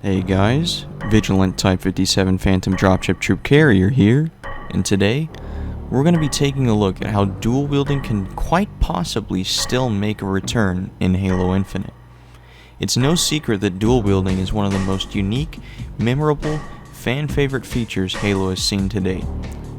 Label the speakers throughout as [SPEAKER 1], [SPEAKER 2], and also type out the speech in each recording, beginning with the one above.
[SPEAKER 1] Hey guys, Vigilant Type 57 Phantom Dropship Troop Carrier here, and today we're going to be taking a look at how dual wielding can quite possibly still make a return in Halo Infinite. It's no secret that dual wielding is one of the most unique, memorable, fan favorite features Halo has seen to date.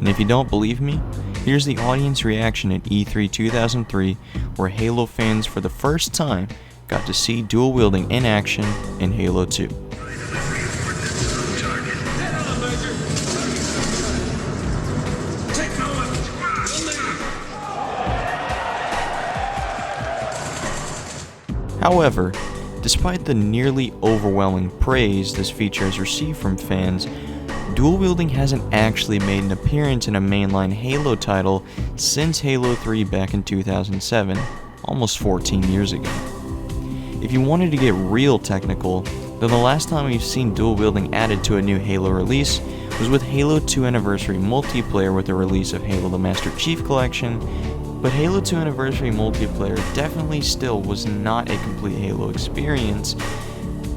[SPEAKER 1] And if you don't believe me, here's the audience reaction at E3 2003, where Halo fans for the first time got to see dual wielding in action in Halo 2. However, despite the nearly overwhelming praise this feature has received from fans, dual wielding hasn't actually made an appearance in a mainline Halo title since Halo 3 back in 2007, almost 14 years ago. If you wanted to get real technical, then the last time we've seen dual wielding added to a new Halo release was with Halo 2 Anniversary Multiplayer with the release of Halo the Master Chief Collection, but Halo 2 Anniversary Multiplayer definitely still was not a complete Halo experience,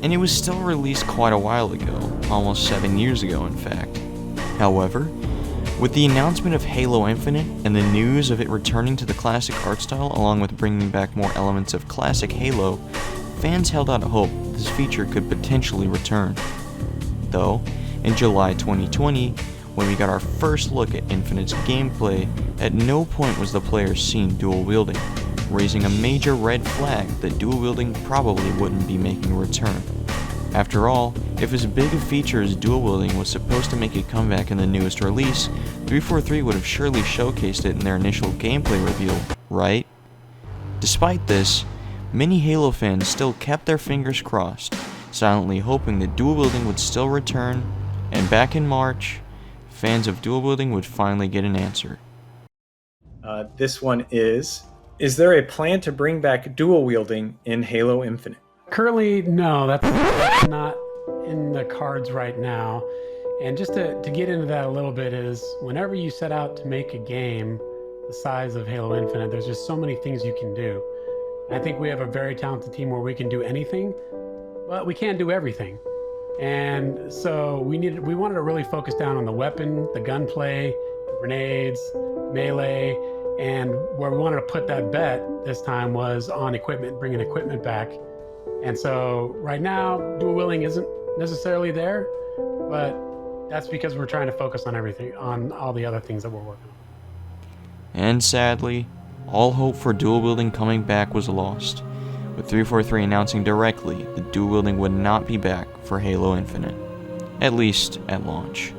[SPEAKER 1] and it was still released quite a while ago, almost 7 years ago in fact. However, with the announcement of Halo Infinite and the news of it returning to the classic art style along with bringing back more elements of classic Halo, fans held out hope this feature could potentially return. Though, in July 2020, when we got our first look at Infinite's gameplay, at no point was the player seen dual wielding, raising a major red flag that dual wielding probably wouldn't be making a return. After all, if as big a feature as dual wielding was supposed to make a comeback in the newest release, 343 would have surely showcased it in their initial gameplay reveal, right? Despite this, many Halo fans still kept their fingers crossed, silently hoping that dual wielding would still return, and back in March, fans of dual wielding would finally get an answer.
[SPEAKER 2] This one is there a plan to bring back dual wielding in Halo Infinite?
[SPEAKER 3] Currently, no, that's not in the cards right now. And just to get into that a little bit is, whenever you set out to make a game the size of Halo Infinite, there's just so many things you can do. And I think we have a very talented team where we can do anything, but we can't do everything. And so we wanted to really focus down on the weapon, the gunplay, grenades, melee, and where we wanted to put that bet this time was on equipment, bringing equipment back. And so right now, dual wielding isn't necessarily there, but that's because we're trying to focus on everything, on all the other things that we're working on.
[SPEAKER 1] And sadly, all hope for dual wielding coming back was lost, with 343 announcing directly that dual wielding would not be back for Halo Infinite, at least at launch.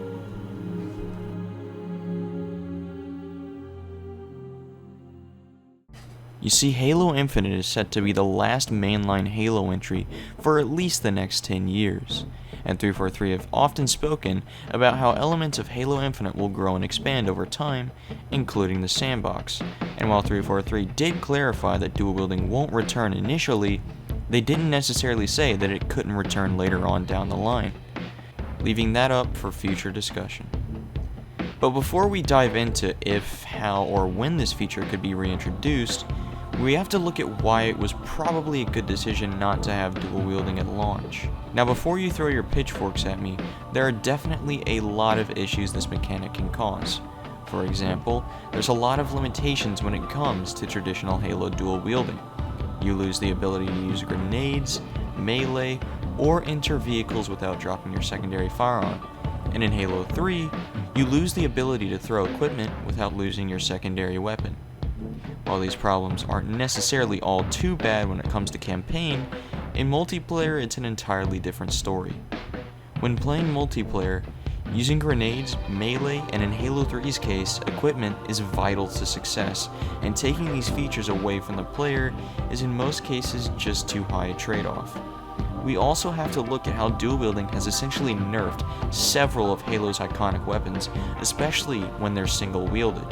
[SPEAKER 1] You see, Halo Infinite is set to be the last mainline Halo entry for at least the next 10 years, and 343 have often spoken about how elements of Halo Infinite will grow and expand over time, including the sandbox, and while 343 did clarify that dual wielding won't return initially, they didn't necessarily say that it couldn't return later on down the line, leaving that up for future discussion. But before we dive into if, how, or when this feature could be reintroduced, we have to look at why it was probably a good decision not to have dual wielding at launch. Now, before you throw your pitchforks at me, there are definitely a lot of issues this mechanic can cause. For example, there's a lot of limitations when it comes to traditional Halo dual wielding. You lose the ability to use grenades, melee, or enter vehicles without dropping your secondary firearm. And in Halo 3, you lose the ability to throw equipment without losing your secondary weapon. While these problems aren't necessarily all too bad when it comes to campaign, in multiplayer it's an entirely different story. When playing multiplayer, using grenades, melee, and in Halo 3's case, equipment is vital to success, and taking these features away from the player is in most cases just too high a trade-off. We also have to look at how dual wielding has essentially nerfed several of Halo's iconic weapons, especially when they're single-wielded.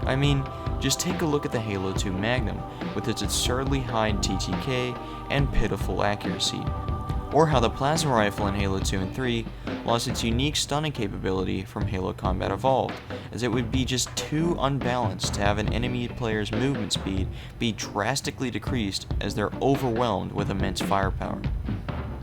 [SPEAKER 1] I mean, just take a look at the Halo 2 Magnum with its absurdly high TTK and pitiful accuracy, or how the plasma rifle in Halo 2 and 3 lost its unique stunning capability from Halo Combat Evolved, as it would be just too unbalanced to have an enemy player's movement speed be drastically decreased as they're overwhelmed with immense firepower.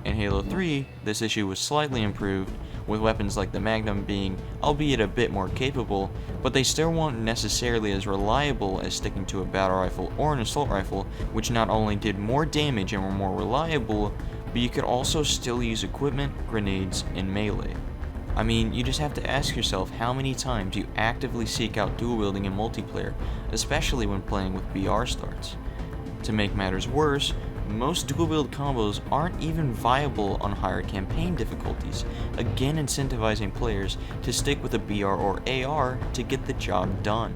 [SPEAKER 1] In Halo 3, this issue was slightly improved, with weapons like the Magnum being, albeit a bit more capable, but they still weren't necessarily as reliable as sticking to a battle rifle or an assault rifle, which not only did more damage and were more reliable, but you could also still use equipment, grenades, and melee. I mean, you just have to ask yourself how many times you actively seek out dual wielding in multiplayer, especially when playing with BR starts. To make matters worse, most dual wield combos aren't even viable on higher campaign difficulties, again incentivizing players to stick with a BR or AR to get the job done.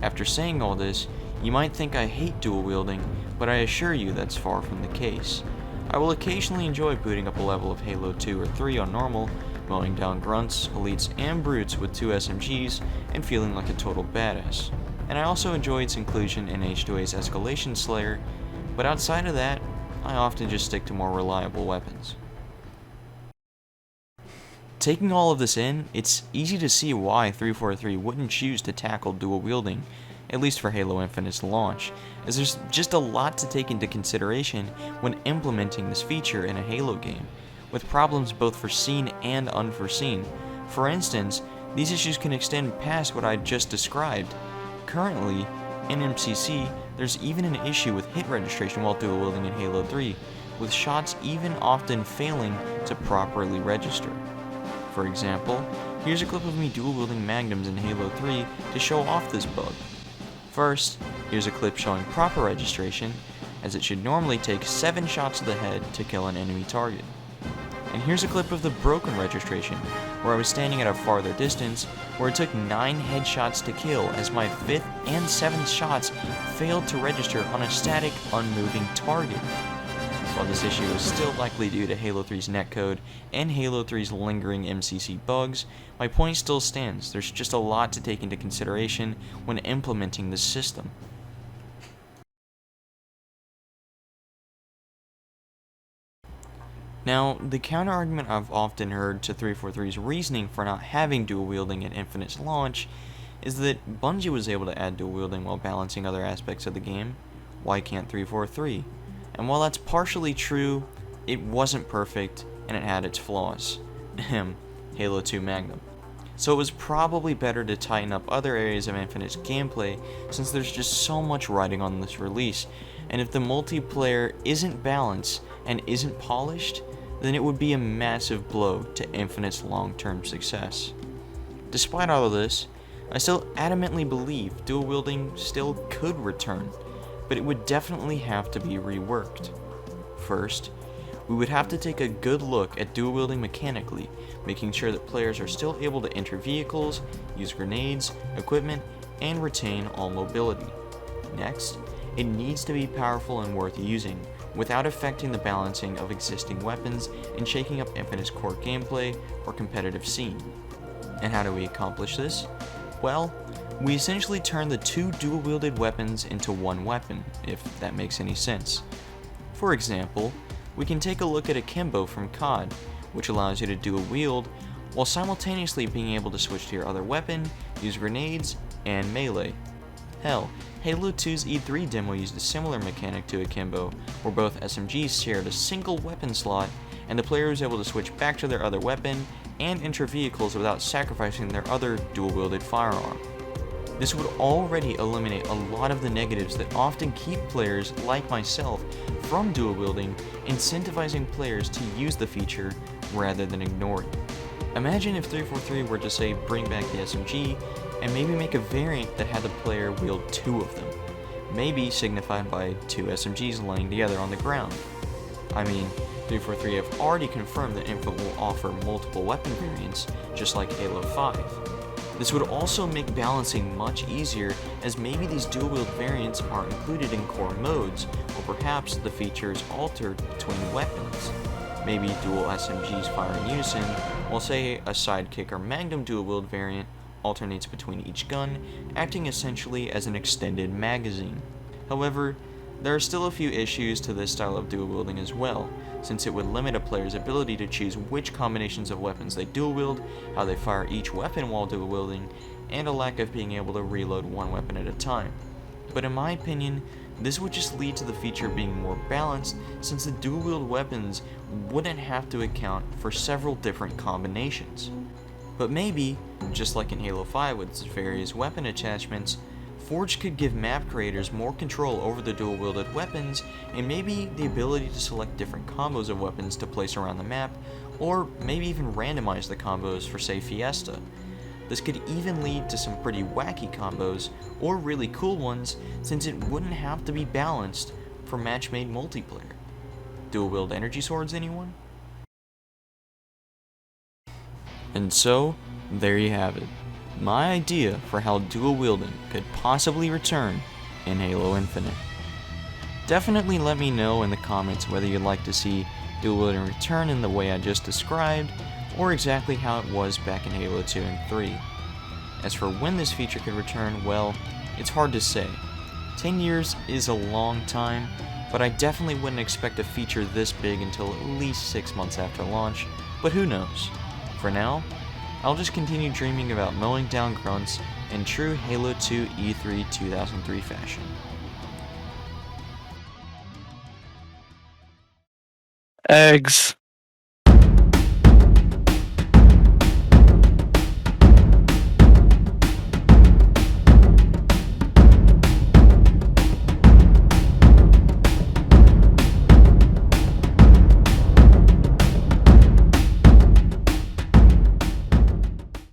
[SPEAKER 1] After saying all this, you might think I hate dual wielding, but I assure you that's far from the case. I will occasionally enjoy booting up a level of Halo 2 or 3 on normal, mowing down grunts, elites, and brutes with 2 SMGs, and feeling like a total badass. And I also enjoy its inclusion in H2A's Escalation Slayer, but outside of that, I often just stick to more reliable weapons. Taking all of this in, it's easy to see why 343 wouldn't choose to tackle dual wielding, at least for Halo Infinite's launch, as there's just a lot to take into consideration when implementing this feature in a Halo game, with problems both foreseen and unforeseen. For instance, these issues can extend past what I just described. Currently, in MCC, there's even an issue with hit registration while dual wielding in Halo 3, with shots even often failing to properly register. For example, here's a clip of me dual wielding magnums in Halo 3 to show off this bug. First, here's a clip showing proper registration, as it should normally take 7 shots to the head to kill an enemy target. And here's a clip of the broken registration, where I was standing at a farther distance, where it took 9 headshots to kill as my 5th and 7th shots failed to register on a static, unmoving target. While this issue is still likely due to Halo 3's netcode and Halo 3's lingering MCC bugs, my point still stands. There's just a lot to take into consideration when implementing this system. Now, the counter-argument I've often heard to 343's reasoning for not having dual wielding at Infinite's launch is that Bungie was able to add dual wielding while balancing other aspects of the game. Why can't 343? And while that's partially true, it wasn't perfect and it had its flaws. Halo 2 Magnum. So it was probably better to tighten up other areas of Infinite's gameplay, since there's just so much riding on this release, and if the multiplayer isn't balanced and isn't polished, then it would be a massive blow to Infinite's long-term success. Despite all of this, I still adamantly believe dual wielding still could return, but it would definitely have to be reworked. First, we would have to take a good look at dual wielding mechanically, making sure that players are still able to enter vehicles, use grenades, equipment, and retain all mobility. Next, it needs to be powerful and worth using, without affecting the balancing of existing weapons and shaking up Infinite's core gameplay or competitive scene. And how do we accomplish this? Well, we essentially turn the 2 dual-wielded weapons into one weapon, if that makes any sense. For example, we can take a look at Akimbo from COD, which allows you to dual wield while simultaneously being able to switch to your other weapon, use grenades, and melee. Hell, Halo 2's E3 demo used a similar mechanic to Akimbo, where both SMGs shared a single weapon slot, and the player was able to switch back to their other weapon and enter vehicles without sacrificing their other dual-wielded firearm. This would already eliminate a lot of the negatives that often keep players like myself from dual wielding, incentivizing players to use the feature rather than ignore it. Imagine if 343 were to say bring back the SMG and maybe make a variant that had the player wield 2 of them, maybe signified by 2 SMGs laying together on the ground. I mean, 343 have already confirmed that Infinite will offer multiple weapon variants, just like Halo 5. This would also make balancing much easier, as maybe these dual-wield variants are included in core modes, or perhaps the feature is altered between weapons. Maybe dual SMGs fire in unison, while say a sidekick or magnum dual-wield variant alternates between each gun, acting essentially as an extended magazine. However, there are still a few issues to this style of dual wielding as well, since it would limit a player's ability to choose which combinations of weapons they dual wield, how they fire each weapon while dual wielding, and a lack of being able to reload one weapon at a time. But in my opinion, This would just lead to the feature being more balanced, since the dual-wield weapons wouldn't have to account for several different combinations. But maybe, just like in Halo 5 with its various weapon attachments, Forge could give map creators more control over the dual-wielded weapons, and maybe the ability to select different combos of weapons to place around the map, or maybe even randomize the combos for, say, Fiesta. This could even lead to some pretty wacky combos, or really cool ones, since it wouldn't have to be balanced for match-made multiplayer. Dual-wield energy swords, anyone? And so, there you have it. My idea for how dual-wielding could possibly return in Halo Infinite. Definitely let me know in the comments whether you'd like to see dual-wielding return in the way I just described, or exactly how it was back in Halo 2 and 3. As for when this feature could return, well, it's hard to say. 10 years is a long time, but I definitely wouldn't expect a feature this big until at least 6 months after launch, but who knows. For now, I'll just continue dreaming about mowing down grunts in true Halo 2 E3 2003 fashion.
[SPEAKER 4] Eggs.